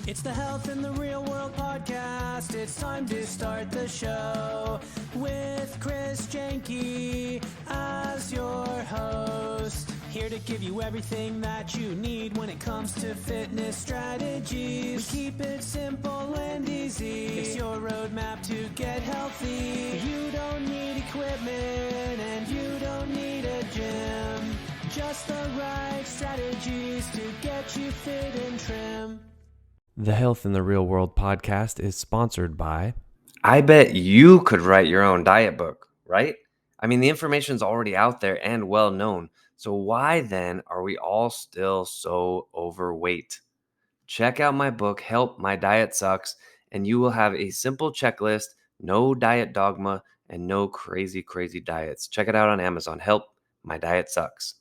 It's the Health in the Real World podcast. It's time to start the show with Chris Janke as your host. Here to give you everything that you need when it comes to fitness strategies. We keep it simple and easy. It's your roadmap to get healthy. You don't need equipment and you don't need a gym. Just the right strategies to get you fit and trim. The Health in the Real World podcast is sponsored by... I bet you could write your own diet book, right? I mean, the information's already out there and well known. So why then are we all still so overweight? Check out my book, Help My Diet Sucks, and you will have a simple checklist, no diet dogma, and no crazy diets. Check it out on Amazon. Help My Diet Sucks.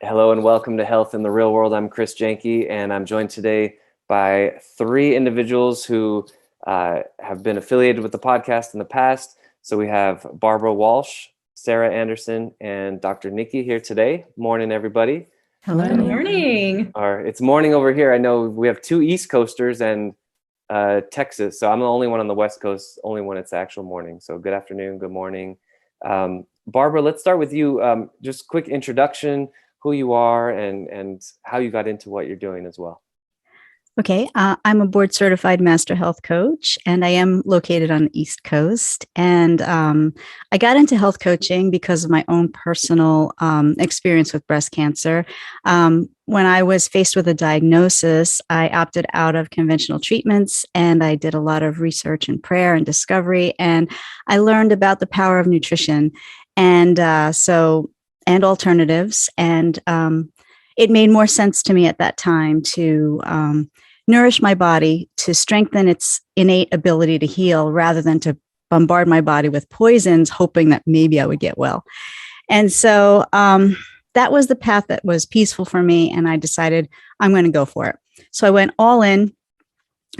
Hello and welcome to Health in the Real World. I'm Chris Janke, and I'm joined today by three individuals who have been affiliated with the podcast in the past. So we have Barbara Walsh, Sarah Anderson, and Dr. Nikki here today. Morning, everybody. Hello. Good morning. It's morning over here. I know we have two East Coasters and Texas. So I'm the only one on the West Coast, only when it's actual morning. So good afternoon, good morning. Barbara, let's start with you. Just quick introduction, who you are and how you got into what you're doing as well. Okay, I'm a board certified master health coach, and I am located on the East Coast. And I got into health coaching because of my own personal experience with breast cancer. When I was faced with a diagnosis, I opted out of conventional treatments, and I did a lot of research and prayer and discovery. And I learned about the power of nutrition and alternatives. And it made more sense to me at that time to nourish my body, to strengthen its innate ability to heal rather than to bombard my body with poisons, hoping that maybe I would get well. And so that was the path that was peaceful for me. And I decided I'm going to go for it. So I went all in,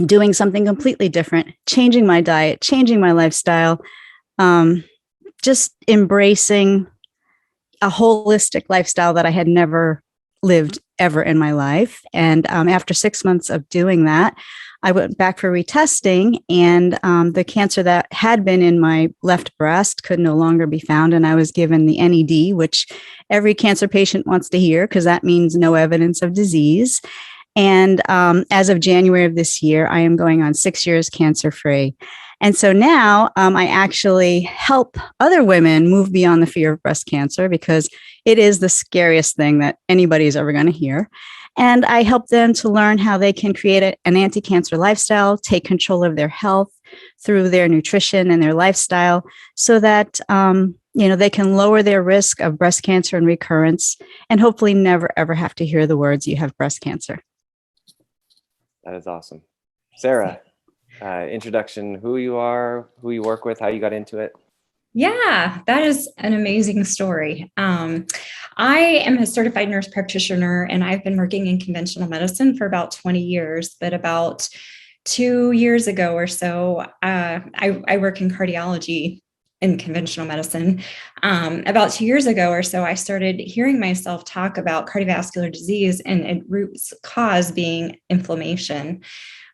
doing something completely different, changing my diet, changing my lifestyle, just embracing a holistic lifestyle that I had never lived ever in my life. And after 6 months of doing that, I went back for retesting, and the cancer that had been in my left breast could no longer be found. And I was given the NED, which every cancer patient wants to hear because that means no evidence of disease. And as of January of this year, I am going on 6 years cancer-free. And so now I actually help other women move beyond the fear of breast cancer because it is the scariest thing that anybody's ever going to hear. And I help them to learn how they can create an anti-cancer lifestyle, take control of their health through their nutrition and their lifestyle so that they can lower their risk of breast cancer and recurrence and hopefully never, ever have to hear the words, "you have breast cancer." That is awesome. Sarah, introduction, who you are, who you work with, how you got into it. Yeah, that is an amazing story. I am a certified nurse practitioner, and I've been working in conventional medicine for about 20 years, but about 2 years ago or so, I work in cardiology in conventional medicine. About 2 years ago or so, I started hearing myself talk about cardiovascular disease and its root cause being inflammation.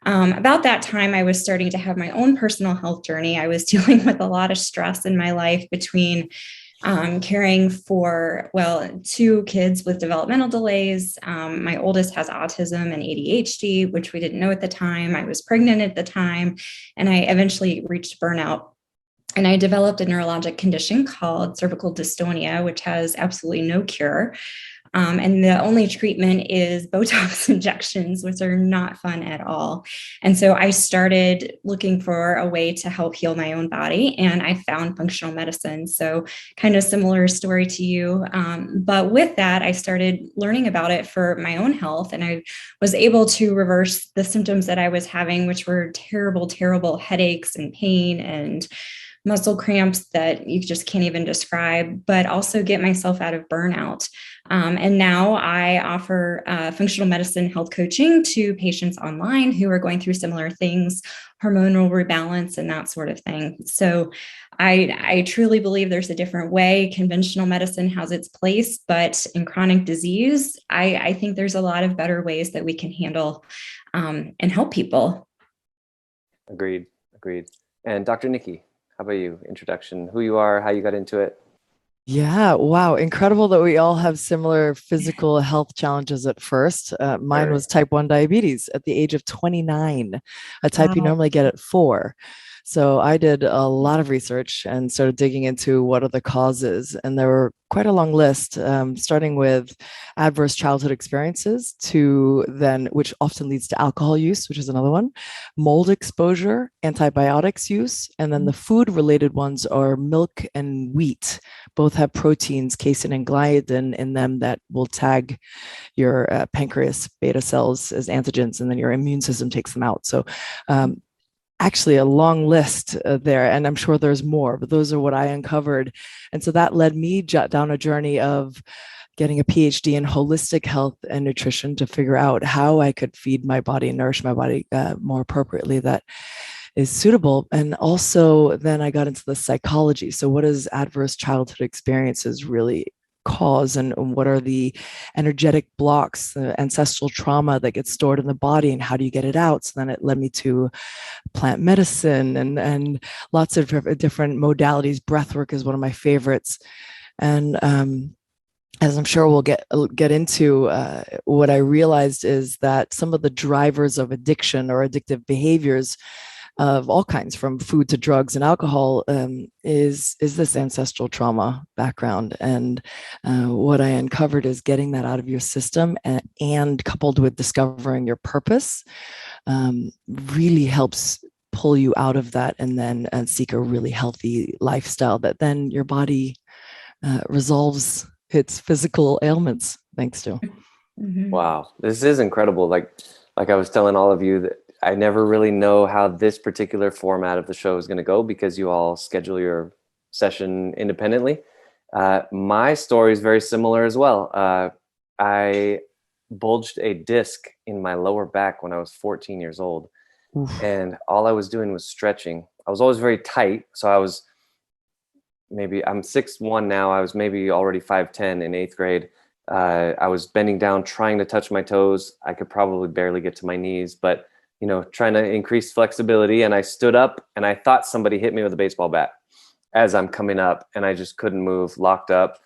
About that time, I was starting to have my own personal health journey. I was dealing with a lot of stress in my life between caring for, 2 kids with developmental delays. My oldest has autism and ADHD, which we didn't know at the time. I was pregnant at the time, and I eventually reached burnout. And I developed a neurologic condition called cervical dystonia, which has absolutely no cure. And the only treatment is Botox injections, which are not fun at all. And so I started looking for a way to help heal my own body, and I found functional medicine. So kind of similar story to you. But with that, I started learning about it for my own health, and I was able to reverse the symptoms that I was having, which were terrible headaches and pain and muscle cramps that you just can't even describe, but also get myself out of burnout. And now I offer functional medicine health coaching to patients online who are going through similar things, hormonal rebalance and that sort of thing. So I truly believe there's a different way. Conventional medicine has its place, but in chronic disease, I think there's a lot of better ways that we can handle and help people. Agreed. And Dr. Nikki, how about you? Introduction, who you are, how you got into it? Yeah, wow. Incredible that we all have similar physical health challenges at first. Mine Very. was type 1 diabetes at the age of 29, a type you Wow. normally get at 4. So I did a lot of research and started digging into what are the causes. And there were quite a long list, starting with adverse childhood experiences to then, which often leads to alcohol use, which is another one, mold exposure, antibiotics use, and then the food related ones are milk and wheat. Both have proteins, casein and gliadin in them that will tag your pancreas beta cells as antigens, and then your immune system takes them out. So actually a long list there, and I'm sure there's more, but those are what I uncovered. And so that led me down a journey of getting a PhD in holistic health and nutrition to figure out how I could feed my body and nourish my body more appropriately that is suitable. And also then I got into the psychology. So what does adverse childhood experiences really cause, and what are the energetic blocks, the ancestral trauma that gets stored in the body, and how do you get it out? So then it led me to plant medicine and lots of different modalities. Breathwork is one of my favorites. And as I'm sure we'll get into, what I realized is that some of the drivers of addiction or addictive behaviors of all kinds, from food to drugs and alcohol, is this ancestral trauma background. And what I uncovered is getting that out of your system, and coupled with discovering your purpose, really helps pull you out of that, and then seek a really healthy lifestyle that then your body resolves its physical ailments thanks to. Mm-hmm. Wow, this is incredible. Like I was telling all of you, that I never really know how this particular format of the show is going to go, because you all schedule your session independently. My story is very similar as well. I bulged a disc in my lower back when I was 14 years old. Oof. And all I was doing was stretching. I was always very tight. So I'm 6'1" now. I was maybe already 5'10" in 8th grade. I was bending down, trying to touch my toes. I could probably barely get to my knees, but trying to increase flexibility. And I stood up, and I thought somebody hit me with a baseball bat as I'm coming up, and I just couldn't move, locked up.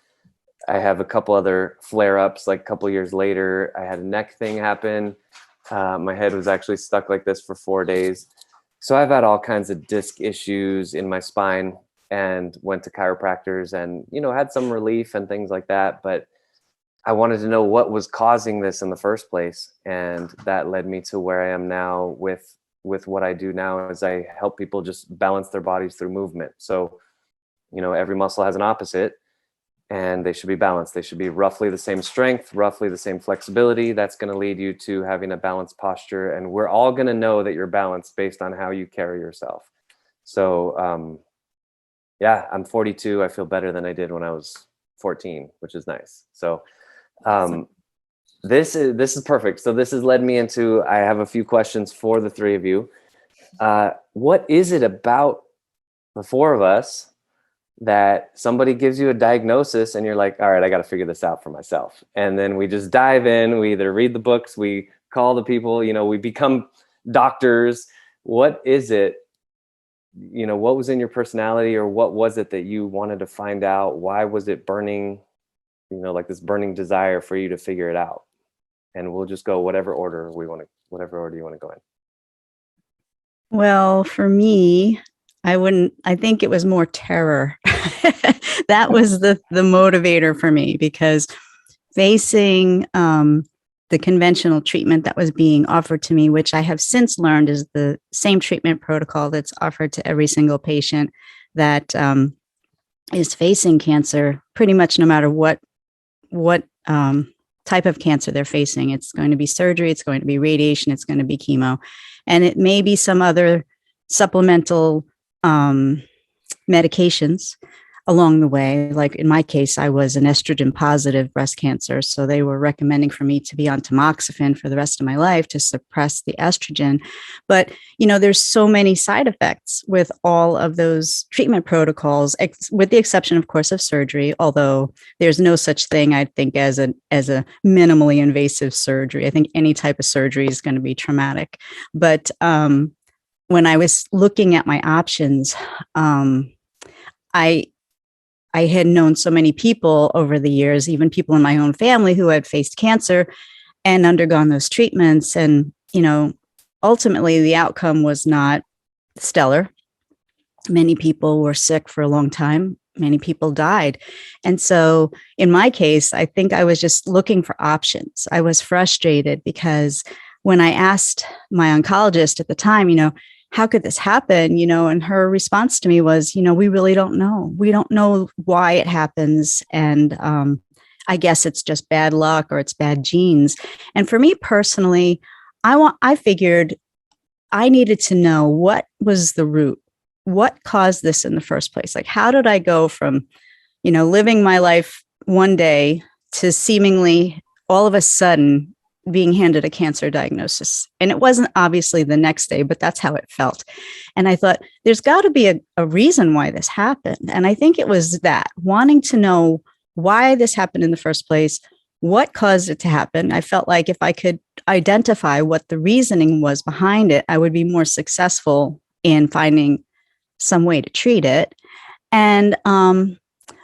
I have a couple other flare-ups. Like a couple years later, I had a neck thing happen. My head was actually stuck like this for 4 days. So I've had all kinds of disc issues in my spine, and went to chiropractors and, had some relief and things like that. But I wanted to know what was causing this in the first place. And that led me to where I am now with what I do now, is I help people just balance their bodies through movement. So, every muscle has an opposite, and they should be balanced. They should be roughly the same strength, roughly the same flexibility. That's going to lead you to having a balanced posture. And we're all going to know that you're balanced based on how you carry yourself. So, yeah, I'm 42. I feel better than I did when I was 14, which is nice. So, this is perfect. So this has led me into, I have a few questions for the three of you. What is it about the four of us that somebody gives you a diagnosis and you're like, all right, I got to figure this out for myself? And then we just dive in, we either read the books, we call the people, we become doctors. What is it? What was in your personality, or what was it that you wanted to find out? Why was it burning, like this burning desire for you to figure it out? And we'll just go whatever order you want to go in. Well, for me, I think it was more terror. That was the motivator for me, because facing the conventional treatment that was being offered to me, which I have since learned is the same treatment protocol that's offered to every single patient that is facing cancer, pretty much no matter what type of cancer they're facing. It's going to be surgery, it's going to be radiation, it's going to be chemo, and it may be some other supplemental medications. along the way. Like in my case, I was an estrogen positive breast cancer. So they were recommending for me to be on tamoxifen for the rest of my life to suppress the estrogen. But, there's so many side effects with all of those treatment protocols, with the exception, of course, of surgery, although there's no such thing, I think, as a minimally invasive surgery. I think any type of surgery is going to be traumatic. But when I was looking at my options, I had known so many people over the years, even people in my own family who had faced cancer and undergone those treatments. And, ultimately the outcome was not stellar. Many people were sick for a long time. Many people died. And so in my case, I think I was just looking for options. I was frustrated because when I asked my oncologist at the time, how could this happen? And her response to me was, we really don't know. We don't know why it happens. And I guess it's just bad luck or it's bad genes. And for me personally, I figured I needed to know what was the root, what caused this in the first place. Like, how did I go from, living my life one day to seemingly all of a sudden being handed a cancer diagnosis? And it wasn't obviously the next day, but that's how it felt. And I thought, there's got to be a reason why this happened. And I think it was that wanting to know why this happened in the first place, what caused it to happen. I felt like if I could identify what the reasoning was behind it, I would be more successful in finding some way to treat it. And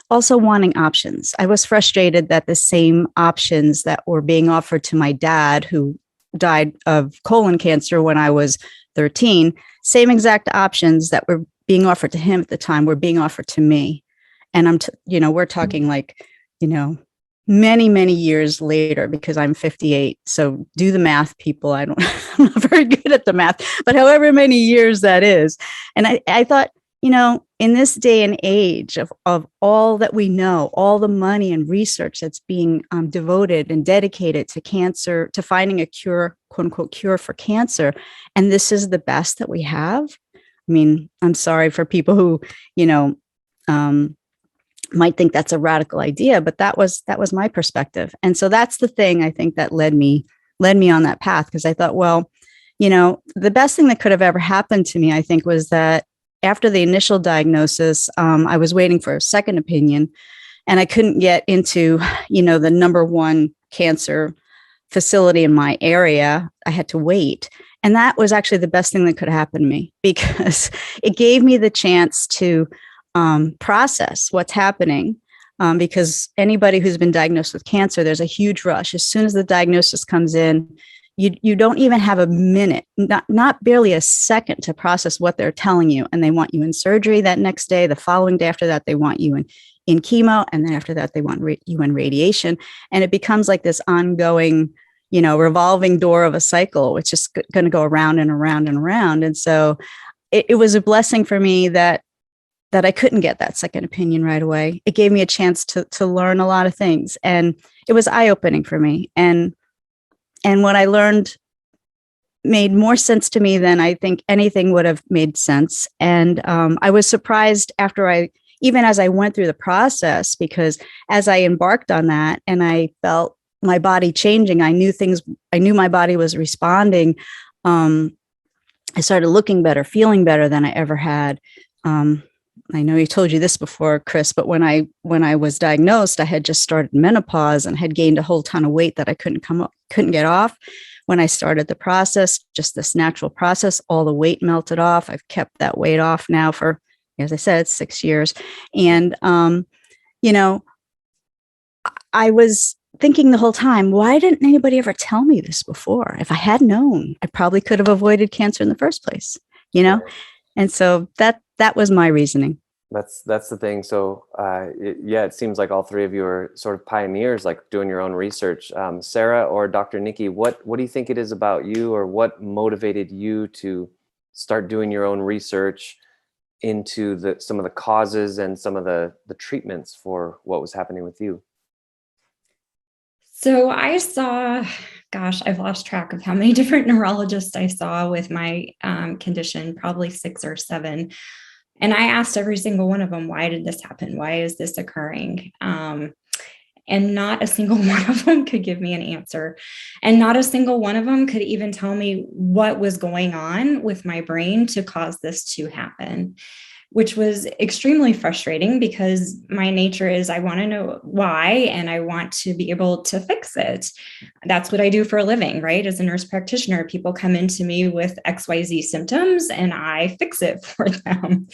also wanting options. I was frustrated that the same options that were being offered to my dad, who died of colon cancer when I was 13, same exact options that were being offered to him at the time were being offered to me. And we're talking like, many, many years later, because I'm 58. So do the math, people. I'm not very good at the math, but however many years that is. And I thought, in this day and age of all that we know, all the money and research that's being devoted and dedicated to cancer, to finding a cure, quote unquote, cure for cancer, and this is the best that we have. I mean, I'm sorry for people who, might think that's a radical idea, but that was my perspective. And so that's the thing I think that led me on that path, because I thought, well, the best thing that could have ever happened to me, I think, was that after the initial diagnosis, I was waiting for a second opinion, and I couldn't get into, the number one cancer facility in my area. I had to wait. And that was actually the best thing that could happen to me, because it gave me the chance to process what's happening. Because anybody who's been diagnosed with cancer, there's a huge rush. As soon as the diagnosis comes in, you don't even have a minute, not barely a second to process what they're telling you. And they want you in surgery that next day. The following day after that, they want you in chemo. And then after that, they want you in radiation. And it becomes like this ongoing, revolving door of a cycle, which is going to go around and around and around. And so it was a blessing for me that I couldn't get that second opinion right away. It gave me a chance to learn a lot of things. And it was eye-opening for me. And what I learned made more sense to me than I think anything would have made sense. And I was surprised even as I went through the process, because as I embarked on that and I felt my body changing, I knew my body was responding. I started looking better, feeling better than I ever had. I know I told you this before, Chris, but when I was diagnosed, I had just started menopause and had gained a whole ton of weight that I couldn't get off. When I started the process, just this natural process, all the weight melted off. I've kept that weight off now for, as I said, it's 6 years. And, I was thinking the whole time, why didn't anybody ever tell me this before? If I had known, I probably could have avoided cancer in the first place, And so that was my reasoning. That's the thing. So it seems like all three of you are sort of pioneers, like doing your own research. Sarah or Dr. Nikki, what do you think it is about you, or what motivated you to start doing your own research into some of the causes and some of the treatments for what was happening with you? So I saw, I've lost track of how many different neurologists I saw with my condition, probably 6 or 7. And I asked every single one of them, why did this happen? Why is this occurring? And not a single one of them could give me an answer. And not a single one of them could even tell me what was going on with my brain to cause this to happen, which was extremely frustrating because my nature is I want to know why and I want to be able to fix it. That's what I do for a living, right? As a nurse practitioner, people come into me with XYZ symptoms and I fix it for them.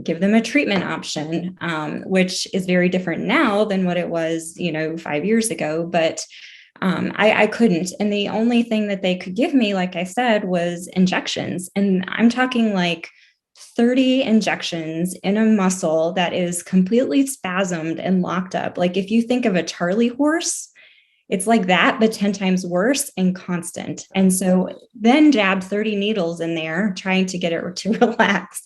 Give them a treatment option, which is very different now than what it was, 5 years ago. But I couldn't. And the only thing that they could give me, like I said, was injections. And I'm talking like 30 injections in a muscle that is completely spasmed and locked up. Like if you think of a Charlie horse, it's like that, but 10 times worse and constant. And so then jab 30 needles in there, trying to get it to relax.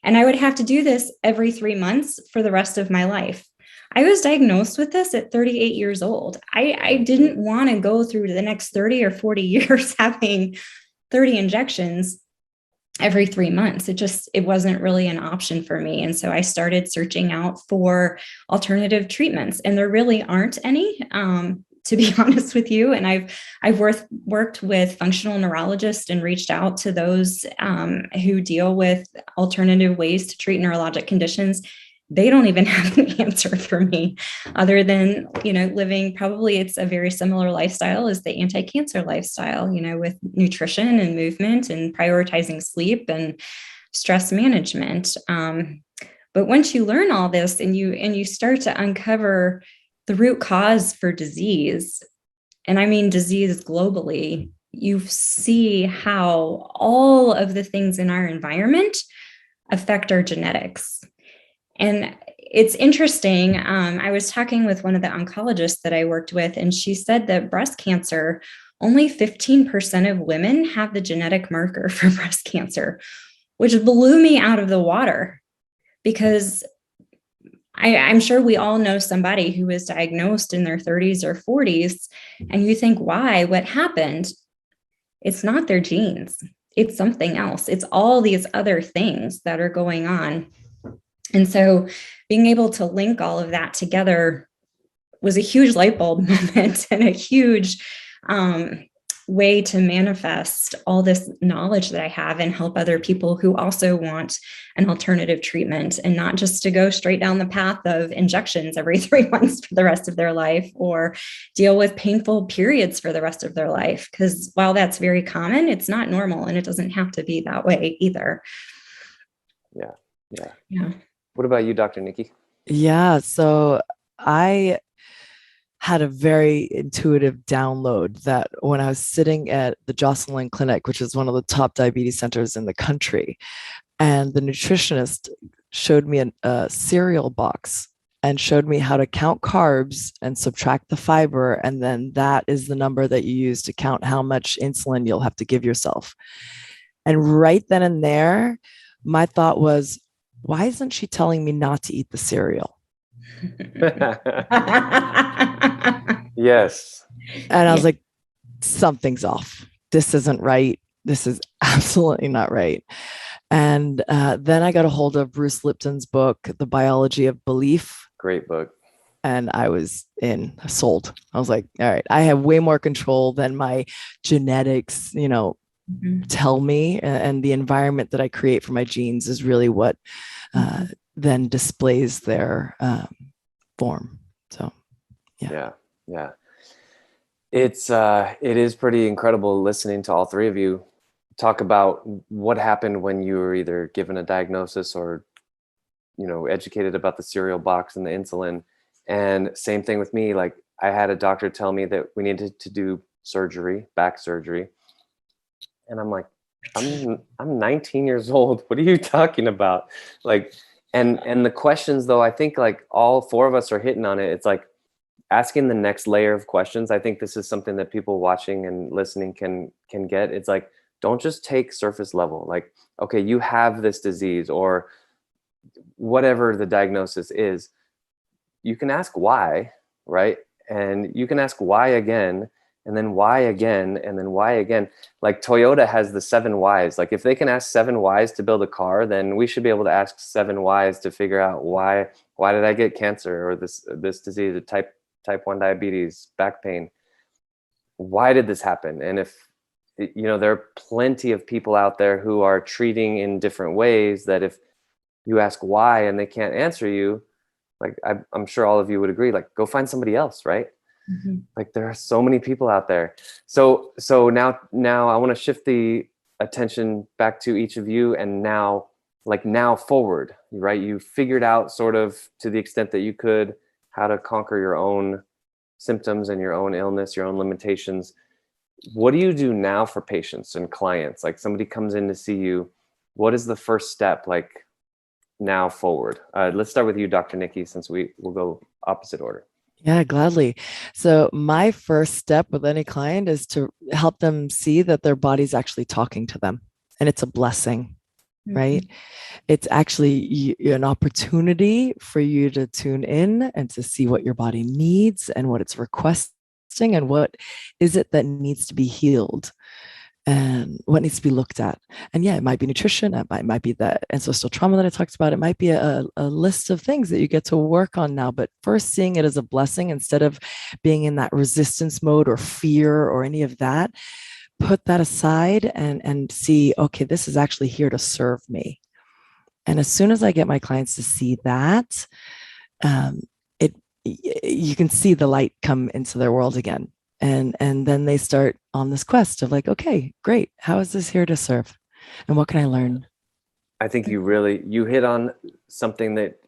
And I would have to do this every 3 months for the rest of my life. I was diagnosed with this at 38 years old. I didn't want to go through the next 30 or 40 years having 30 injections every 3 months. It wasn't really an option for me. And so I started searching out for alternative treatments, and there really aren't any. To be honest with you. And I've worked with functional neurologists and reached out to those who deal with alternative ways to treat neurologic conditions. They don't even have an answer for me other than, living, probably it's a very similar lifestyle as the anti-cancer lifestyle, with nutrition and movement and prioritizing sleep and stress management. But once you learn all this and you start to uncover the root cause for disease, and I mean disease globally, you see how all of the things in our environment affect our genetics. And it's interesting. I was talking with one of the oncologists that I worked with, and she said that breast cancer, only 15% of women have the genetic marker for breast cancer, which blew me out of the water because I'm sure we all know somebody who was diagnosed in their 30s or 40s, and you think, why? What happened? It's not their genes. It's something else. It's all these other things that are going on. And so being able to link all of that together was a huge light bulb moment and a huge way to manifest all this knowledge that I have and help other people who also want an alternative treatment, and not just to go straight down the path of injections every 3 months for the rest of their life or deal with painful periods for the rest of their life. Because while that's very common, it's not normal, and it doesn't have to be that way either. Yeah. What about you, Dr. Nikki? Yeah. So I had a very intuitive download that when I was sitting at the Jocelyn Clinic, which is one of the top diabetes centers in the country, and the nutritionist showed me a cereal box and showed me how to count carbs and subtract the fiber. And then that is the number that you use to count how much insulin you'll have to give yourself. And right then and there, my thought was, why isn't she telling me not to eat the cereal? Yes. And I was like, something's off. This isn't right. This is absolutely not right. And then I got a hold of Bruce Lipton's book, The Biology of Belief. Great book. And I was sold. I was like, all right, I have way more control than my genetics, tell me. And the environment that I create for my genes is really what then displays their form. So, yeah. It is pretty incredible listening to all three of you talk about what happened when you were either given a diagnosis or, educated about the cereal box and the insulin. And same thing with me. Like, I had a doctor tell me that we needed to do surgery, back surgery. And I'm like, I'm 19 years old. What are you talking about? Like, and the questions though, I think like all four of us are hitting on it. It's like asking the next layer of questions. I think this is something that people watching and listening can get. It's like, don't just take surface level. Like, okay, you have this disease or whatever the diagnosis is. You can ask why, right? And you can ask why again. and then why again, and then why again. Like Toyota has the 7 whys. Like if they can ask 7 whys to build a car, then we should be able to ask 7 whys to figure out why did I get cancer, or this disease, type 1 diabetes, back pain. Why did this happen? And if, there are plenty of people out there who are treating in different ways, that if you ask why and they can't answer you, like I'm sure all of you would agree, like go find somebody else, right? Mm-hmm. Like there are so many people out there. So now I want to shift the attention back to each of you, and now forward, right? You figured out, sort of to the extent that you could, how to conquer your own symptoms and your own illness, your own limitations. What do you do now for patients and clients? Like somebody comes in to see you, what is the first step, like now forward? Let's start with you, Dr. Nikki, since we'll go opposite order. Yeah, gladly. So my first step with any client is to help them see that their body's actually talking to them, and it's a blessing, right? It's actually an opportunity for you to tune in and to see what your body needs and what it's requesting, and what is it that needs to be healed, and what needs to be looked at. And yeah, it might be nutrition, it might be that ancestral trauma that I talked about, it might be a list of things that you get to work on now. But first, seeing it as a blessing instead of being in that resistance mode or fear or any of that. Put that aside and see, okay, this is actually here to serve me. And as soon as I get my clients to see that, you can see the light come into their world again. And then they start on this quest of like, okay, great. How is this here to serve? And what can I learn? I think you hit on something that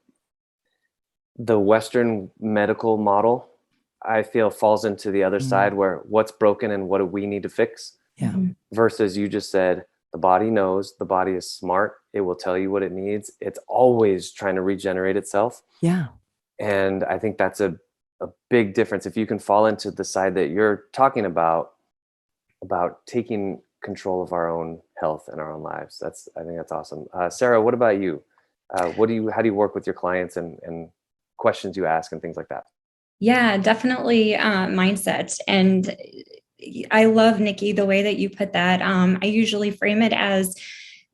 the Western medical model, I feel, falls into the other side, where what's broken and what do we need to fix? Yeah. Versus you just said, the body knows, the body is smart. It will tell you what it needs. It's always trying to regenerate itself. Yeah. And I think that's a big difference. If you can fall into the side that you're talking about taking control of our own health and our own lives. I think that's awesome. Sarah, what about you? How do you work with your clients and questions you ask and things like that? Yeah, definitely mindset. And I love, Nikki, the way that you put that. I usually frame it as,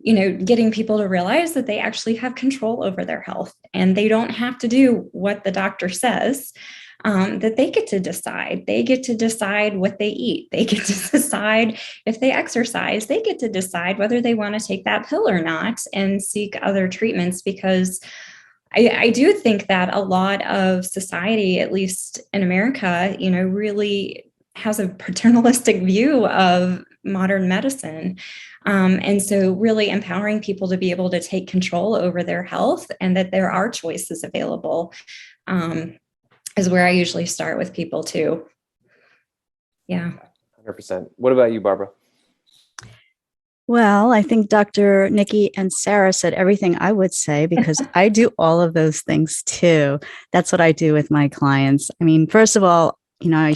getting people to realize that they actually have control over their health, and they don't have to do what the doctor says, that they get to decide. They get to decide what they eat. They get to decide if they exercise. They get to decide whether they want to take that pill or not and seek other treatments, because I do think that a lot of society, at least in America, really has a paternalistic view of modern medicine. And so really empowering people to be able to take control over their health, and that there are choices available, is where I usually start with people too. Yeah. 100%. What about you, Barbara? Well, I think Dr. Nikki and Sarah said everything I would say, because I do all of those things too. That's what I do with my clients. I mean, first of all, I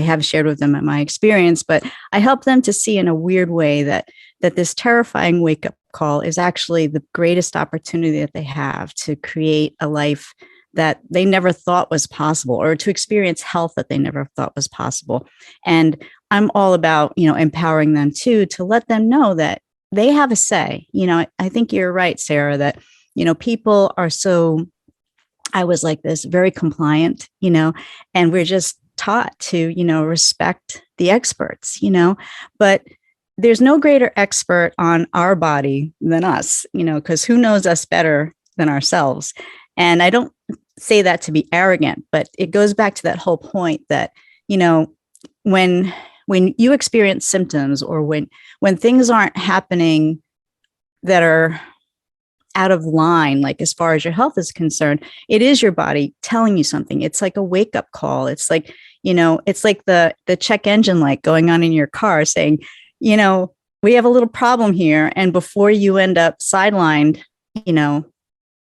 have shared with them my experience, but I help them to see in a weird way that this terrifying wake-up call is actually the greatest opportunity that they have to create a life that they never thought was possible, or to experience health that they never thought was possible. And I'm all about, empowering them too, to let them know that they have a say. I think you're right, Sarah, that, people are so, I was like this, very compliant, and we're just taught to, respect the experts, but there's no greater expert on our body than us, because who knows us better than ourselves? And I don't say that to be arrogant, but it goes back to that whole point that, when you experience symptoms, or when things aren't happening that are out of line, like as far as your health is concerned, it is your body telling you something. It's like a wake-up call. It's like, it's like the check engine light going on in your car saying, we have a little problem here. And before you end up sidelined,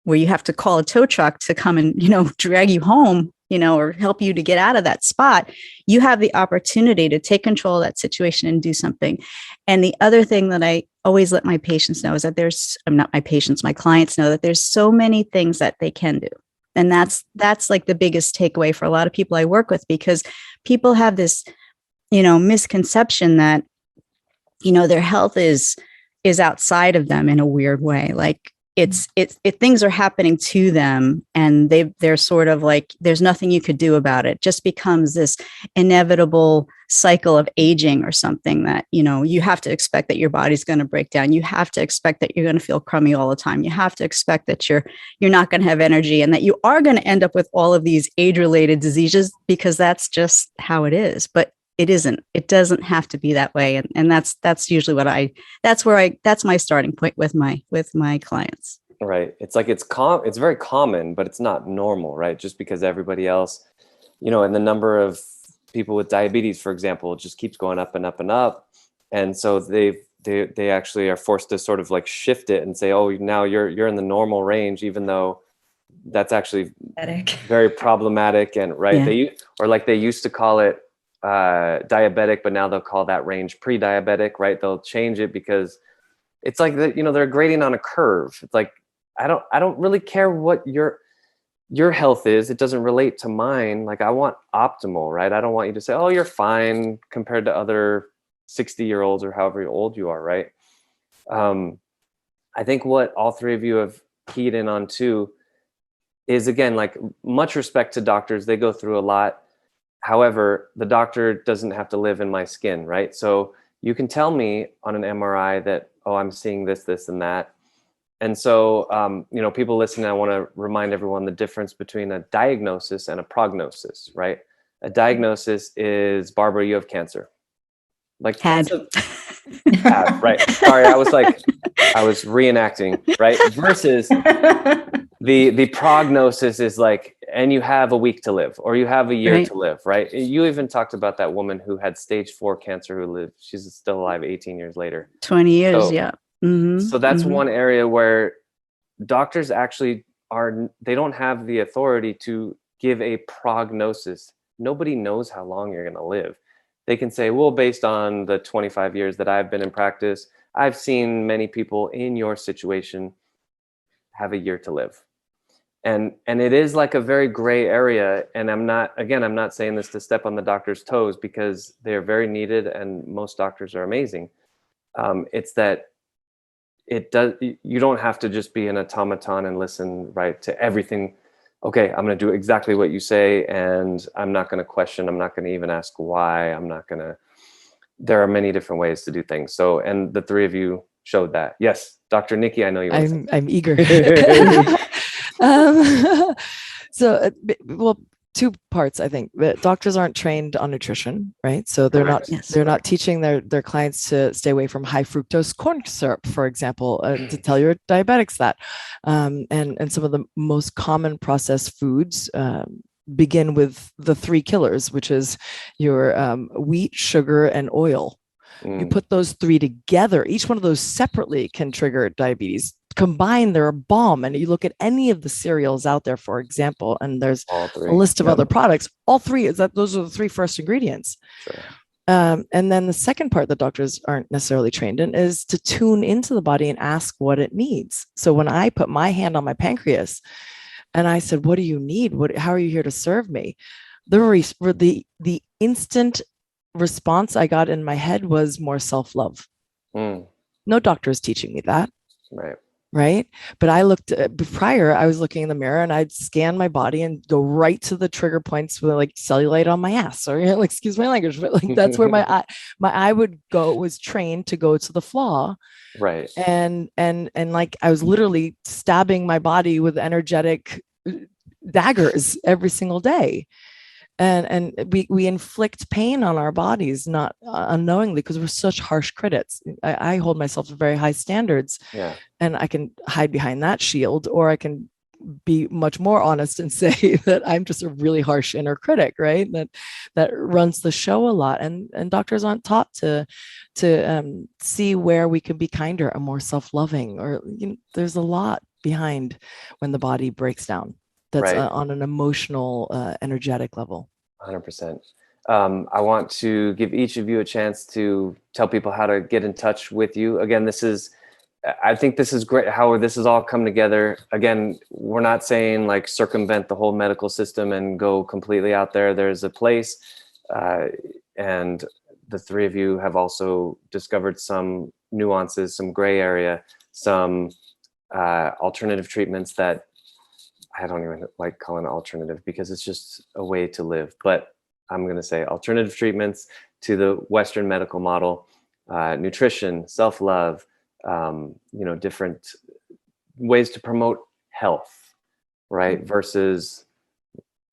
where you have to call a tow truck to come and, drag you home, or help you to get out of that spot, you have the opportunity to take control of that situation and do something. And the other thing that I always let my patients know is that my clients know that there's so many things that they can do. And that's like the biggest takeaway for a lot of people I work with, because people have this, misconception that, their health is outside of them in a weird way. Like things are happening to them, and they're sort of like, there's nothing you could do about it. Just becomes this inevitable cycle of aging or something that, you have to expect that your body's going to break down. You have to expect that you're going to feel crummy all the time. You have to expect that you're not going to have energy, and that you are going to end up with all of these age-related diseases, because that's just how it is. But it isn't. It doesn't have to be that way. And that's usually that's my starting point with my clients. Right. It's like, it's very common, but it's not normal, right? Just because everybody else, and the number of people with diabetes, for example, just keeps going up and up and up. And so they actually are forced to sort of like shift it and say, oh, now you're in the normal range, even though that's actually very problematic. And right. Yeah. They used to call it diabetic, but now they'll call that range pre-diabetic, right? They'll change it because it's like they're grading on a curve. It's like, I don't really care what your health is. It doesn't relate to mine. Like, I want optimal, right? I don't want you to say, oh, you're fine compared to other 60-year-olds or however old you are, right? I think what all three of you have keyed in on too is, again, like, much respect to doctors. They go through a lot. However, the doctor doesn't have to live in my skin, right? So you can tell me on an MRI that, oh, I'm seeing this, this, and that. And so, people listening, I want to remind everyone the difference between a diagnosis and a prognosis, right? A diagnosis is, Barbara, you have cancer. Like, had. Right. Sorry, I was reenacting, right? Versus the prognosis is like, and you have a week to live, or you have a year to live, right? You even talked about that woman who had stage 4 cancer who lived. She's still alive 18 years later. 20 years, yeah. Mm-hmm. So that's one area where doctors actually they don't have the authority to give a prognosis. Nobody knows how long you're going to live. They can say, well, based on the 25 years that I've been in practice, I've seen many people in your situation have a year to live. And it is like a very gray area. And I'm not saying this to step on the doctor's toes, because they are very needed and most doctors are amazing. It's that you don't have to just be an automaton and listen, right, to everything. Okay, I'm going to do exactly what you say, and I'm not going to question. I'm not going to even ask why. There are many different ways to do things. So, and the three of you showed that. Yes, Dr. Nikki, I know you want to say. I'm eager. Well, two parts, I think. Doctors aren't trained on nutrition, right? So they're not teaching their clients to stay away from high fructose corn syrup, for example, to tell your diabetics that. And some of the most common processed foods begin with the 3 killers, which is your wheat, sugar, and oil. You put those 3 together, each one of those separately can trigger diabetes. Combined, they're a bomb. And you look at any of the cereals out there, for example, and there's a list of other products. All 3 those are the 3 first ingredients. Sure. And then the second part that doctors aren't necessarily trained in is to tune into the body and ask what it needs. So when I put my hand on my pancreas and I said, "What do you need? How are you here to serve me?" The instant response I got in my head was more self-love. No doctor is teaching me that. Right. But I was looking in the mirror and I'd scan my body and go right to the trigger points with like cellulite on my ass, or, excuse my language, but like, that's where my eye would go. It was trained to go to the flaw. Right. And like, I was literally stabbing my body with energetic daggers every single day. And we inflict pain on our bodies, not unknowingly, because we're such harsh critics. I hold myself to very high standards, and I can hide behind that shield, or I can be much more honest and say that I'm just a really harsh inner critic, right? That runs the show a lot, and doctors aren't taught to see where we can be kinder and more self-loving, or there's a lot behind when the body breaks down. That's on an emotional, energetic level. 100%. I want to give each of you a chance to tell people how to get in touch with you. Again, I think this is great how this has all come together. Again, we're not saying like circumvent the whole medical system and go completely out there. There's a place, and the three of you have also discovered some nuances, some gray area, some alternative treatments that I don't even like calling it alternative because it's just a way to live. But I'm going to say alternative treatments to the Western medical model, nutrition, self-love, different ways to promote health, right? Versus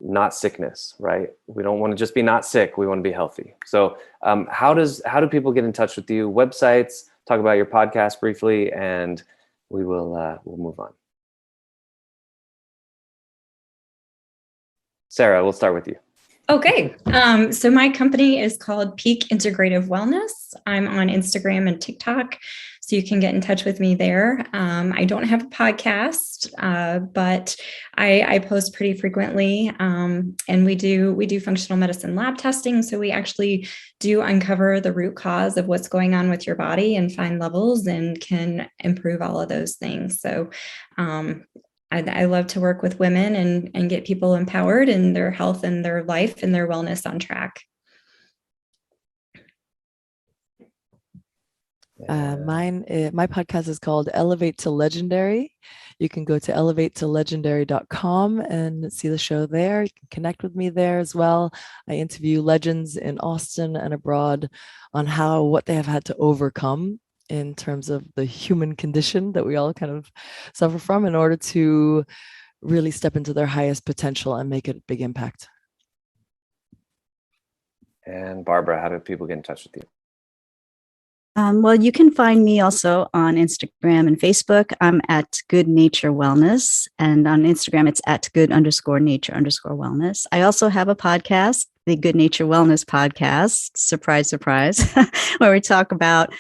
not sickness, right? We don't want to just be not sick. We want to be healthy. So how do people get in touch with you? Websites, talk about your podcast briefly, and we'll move on. Sarah, we'll start with you. Okay. So my company is called Peak Integrative Wellness. I'm on Instagram and TikTok, so you can get in touch with me there. I don't have a podcast, but I post pretty frequently. And we do functional medicine lab testing. So we actually do uncover the root cause of what's going on with your body and find levels and can improve all of those things. So I love to work with women and get people empowered in their health and their life and their wellness on track. My podcast is called Elevate to Legendary. You can go to elevatetolegendary.com and see the show there. You can connect with me there as well. I interview legends in Austin and abroad on what they have had to overcome in terms of the human condition that we all kind of suffer from in order to really step into their highest potential and make a big impact. And Barbara, how do people get in touch with you? Well, you can find me also on Instagram and Facebook. I'm at Good Nature Wellness, and on Instagram, it's at good_nature_wellness. I also have a podcast, the Good Nature Wellness Podcast, surprise, surprise, where we talk about,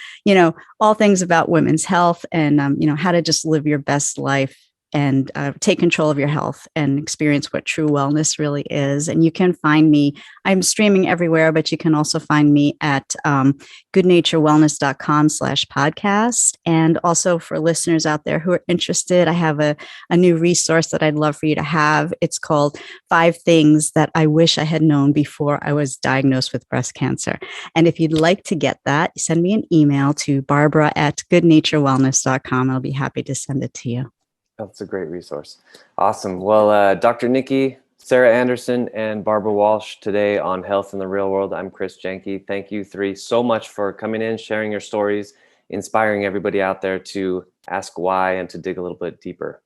all things about women's health and, how to just live your best life and take control of your health and experience what true wellness really is. And you can find me, I'm streaming everywhere, but you can also find me at goodnaturewellness.com/podcast. And also for listeners out there who are interested, I have a new resource that I'd love for you to have. It's called 5 Things That I Wish I Had Known Before I Was Diagnosed with Breast Cancer. And if you'd like to get that, send me an email to barbara@goodnaturewellness.com. I'll be happy to send it to you. That's a great resource. Awesome. Well, Dr. Nikki, Sarah Anderson, and Barbara Walsh today on Health in the Real World. I'm Chris Janke. Thank you three so much for coming in, sharing your stories, inspiring everybody out there to ask why and to dig a little bit deeper.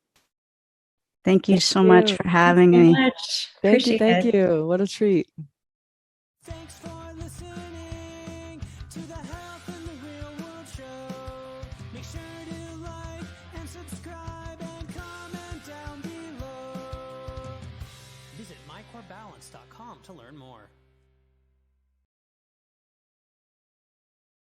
Thank you so much for having me. Thank you. What a treat. Thanks for listening to the Health in the Real World show. Make sure to like and subscribe and comment down below. Visit mycorebalance.com to learn more.